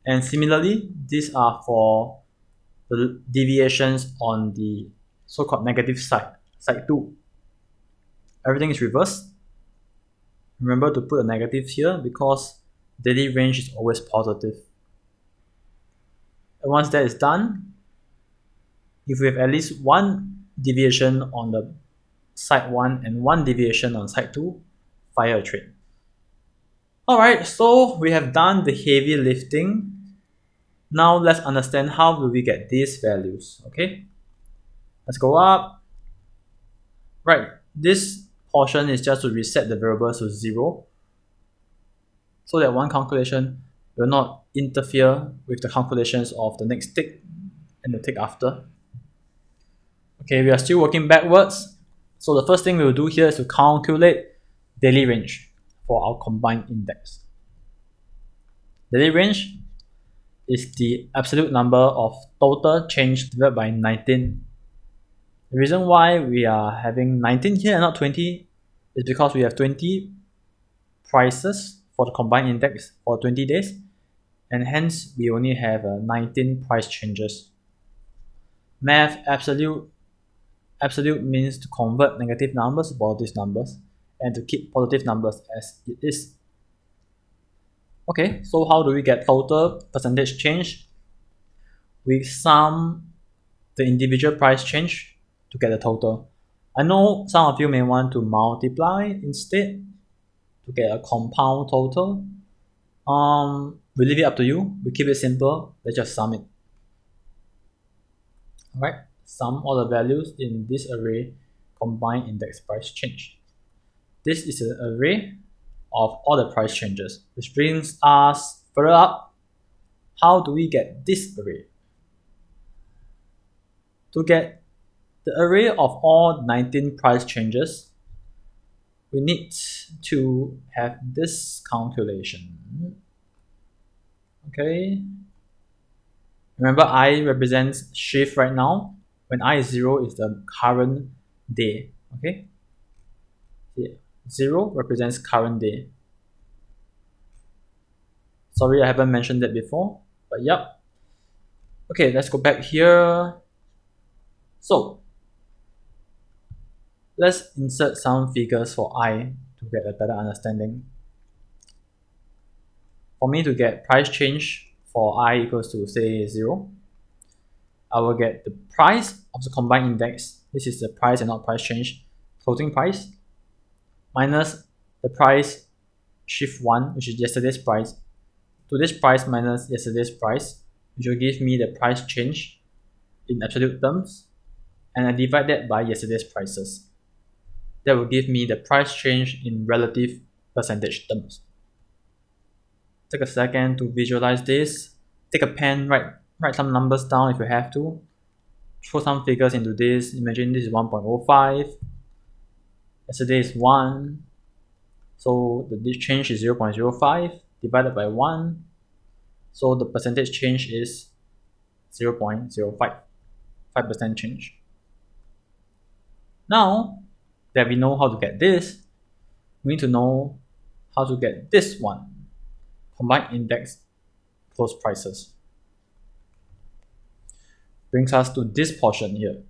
And similarly, these are for the deviations on the so-called negative side, side 2. Everything is reversed. Remember to put a negative here because daily range is always positive. And once that is done, if we have at least one deviation on the side 1 and one deviation on side 2, fire a trade. Alright, so we have done the heavy lifting. Now let's understand how do we get these values. Okay, let's go up. Right, this portion is just to reset the variables to 0 so that one calculation will not interfere with the calculations of the next tick and the tick after. Okay, we are still working backwards. So the first thing we will do here is to calculate daily range for our combined index. Daily range is the absolute number of total change divided by 19. The reason why we are having 19 here and not 20 is because we have 20 prices for the combined index for 20 days, and hence we only have 19 price changes. Math absolute means to convert negative numbers to positive numbers and to keep positive numbers as it is. Okay, so how do we get total percentage change? We sum the individual price change to get the total. I know some of you may want to multiply instead to get a compound total. We leave it up to you. We keep it simple. Let's just sum it. Alright, sum all the values in this array combined index price change. This is an array of all the price changes, which brings us further up. How do we get this array? To get the array of all 19 price changes, we need to have this calculation. Okay. Remember, I represents shift right now. When I is 0 is the current day. Okay. Yeah. 0 represents current day. Sorry, I haven't mentioned that before, but yep. Okay, let's go back here. So, let's insert some figures for I to get a better understanding. For me to get price change for I equals to say 0, I will get the price of the combined index. This is the price and not price change, closing price, minus the price shift 1, which is yesterday's price, to this price minus yesterday's price, which will give me the price change in absolute terms, and I divide that by yesterday's prices. That will give me the price change in relative percentage terms. Take a second to visualize this. Take a pen, write some numbers down if you have to. Throw some figures into this. Imagine this is 1.05. Yesterday is 1. So the change is 0.05 divided by 1. So the percentage change is 0.05. 5% change. Now that we know how to get this, we need to know how to get this one, combined index close prices. Brings us to this portion here.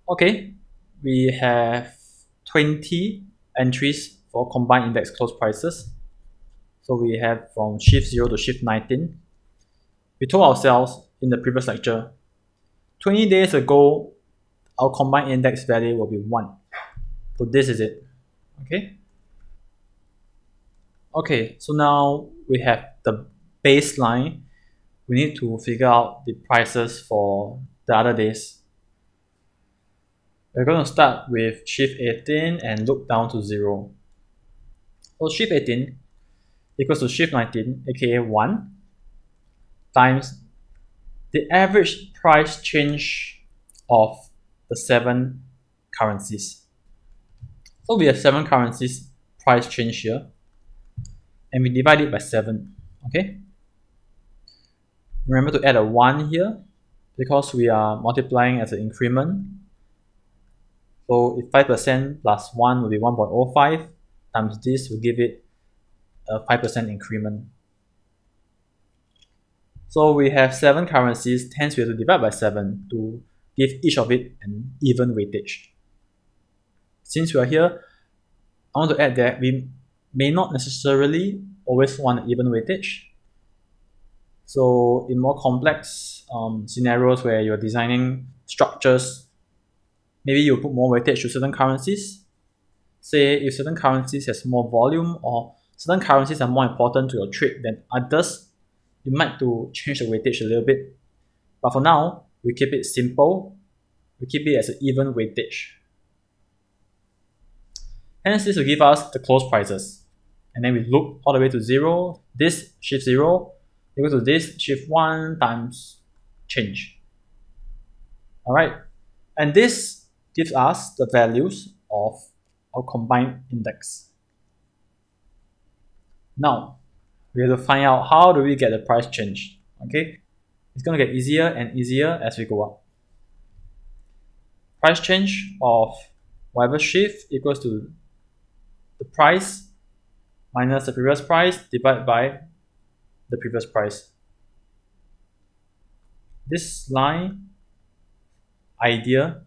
Okay, we have 20 entries for combined index close prices. So we have from shift 0 to shift 19. We told ourselves in the previous lecture, 20 days ago, our combined index value will be 1. So this is it. Okay, so now we have the baseline. We need to figure out the prices for the other days. We're going to start with shift 18 and look down to 0. So shift 18 equals to shift 19, aka 1, times the average price change of the 7 currencies. So we have 7 currencies price change here, and we divide it by 7. Okay. Remember to add a 1 here because we are multiplying as an increment. So if 5% plus 1 will be 1.05 times this will give it a 5% increment. So we have 7 currencies, hence we have to divide by 7 to give each of it an even weightage. Since we are here, I want to add that we may not necessarily always want an even weightage. So in more complex scenarios where you're designing structures, maybe you put more weightage to certain currencies. Say if certain currencies has more volume or certain currencies are more important to your trade than others, you might to change the weightage a little bit. But for now, we keep it simple. We keep it as an even weightage. Hence, this will give us the close prices. And then we loop all the way to 0. This shift 0 equal to this shift 1 times change. Alright. And this gives us the values of our combined index. Now, we have to find out how do we get the price change. Okay, it's going to get easier and easier as we go up. Price change of whatever shift equals to the price minus the previous price divided by the previous price. This line idea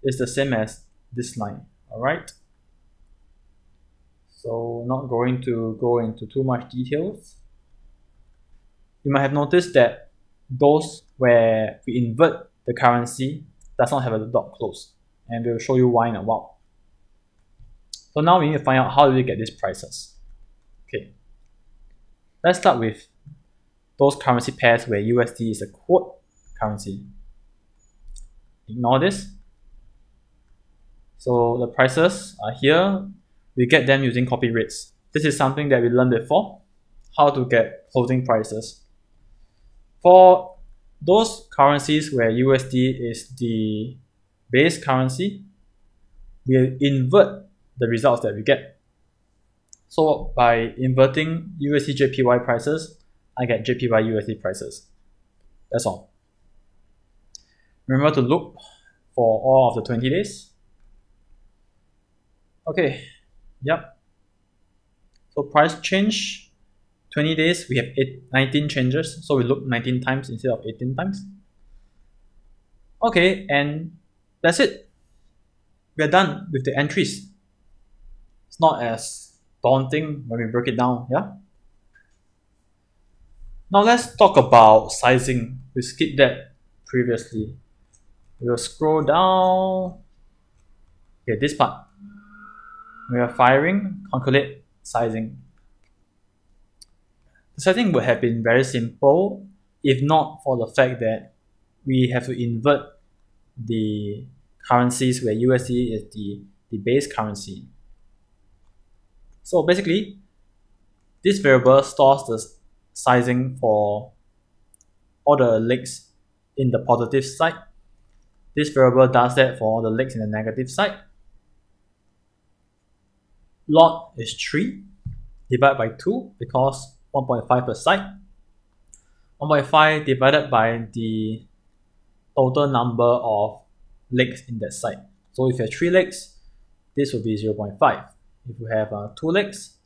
is the same as this line. Alright, so not going to go into too much details. You might have noticed that those where we invert the currency does not have a dot close, and we'll show you why in a while. So now we need to find out how do we get these prices. Okay, let's start with those currency pairs where USD is a quote currency. Ignore this. So the prices are here. We get them using copy rates. This is something that we learned before, how to get closing prices. For those currencies where USD is the base currency, we invert the results that we get. So by inverting USD JPY prices, I get JPY USD prices. That's all. Remember to look for all of the 20 days. Okay, yep. So price change, 20 days, we have 19 changes. So we look 19 times instead of 18 times. Okay, and that's it. We're done with the entries. It's not as daunting when we break it down, yeah? Now let's talk about sizing. We skipped that previously. We'll scroll down. Okay, this part. We are firing, calculate sizing. The sizing would have been very simple if not for the fact that we have to invert the currencies where USD is the base currency. So basically, this variable stores the sizing for all the legs in the positive side. This variable does that for all the legs in the negative side. Lot is 3 divided by 2 because 1.5 per side. 1.5 divided by the total number of legs in that side. So if you have 3 legs, this will be 0.5. If you have 2 legs,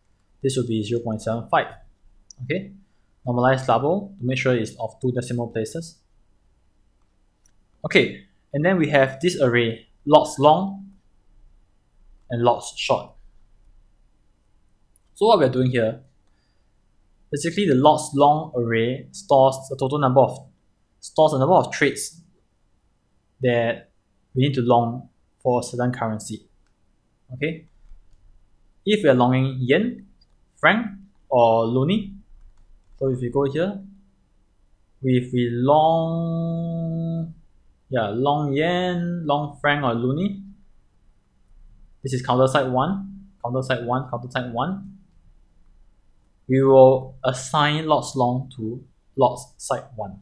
this will be 0.75. Okay, normalize double to make sure it's of 2 decimal places. Okay, and then we have this array, lots long and lots short. So what we're doing here, basically the lots long array stores the number of trades that we need to long for a certain currency. Okay, if we are longing yen, franc, or loonie, so if we go here, if we long yen, long franc, or loonie, this is counter side 1, counter side 1, counter side 1. We will assign lots long to lots side 1,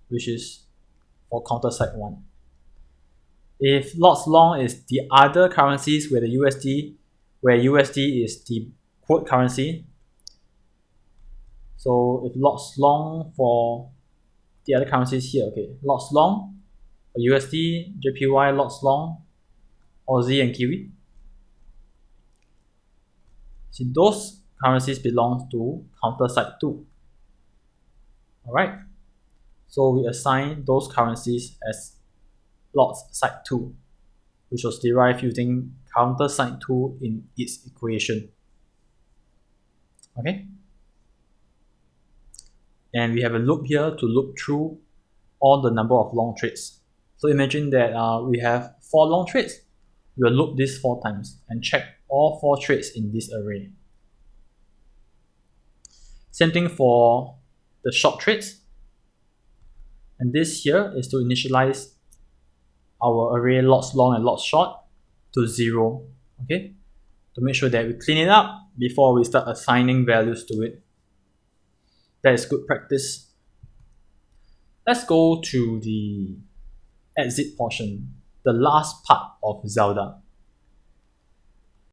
which is for counter side 1. If lots long is the other currencies where USD is the quote currency, so if lots long for the other currencies here, okay, lots long for USD, JPY, lots long, Aussie and Kiwi. See, those currencies belong to counter side 2. Alright, so we assign those currencies as lots side 2, which was derived using counter side 2 in its equation. Okay, and we have a loop here to loop through all the number of long trades. So imagine that we have 4 long trades. We'll loop this 4 times and check all 4 trades in this array. Same thing for the short trades. And this here is to initialize our array lots long and lots short to 0. Okay, to make sure that we clean it up before we start assigning values to it. That is good practice. Let's go to the exit portion, the last part of Zelda.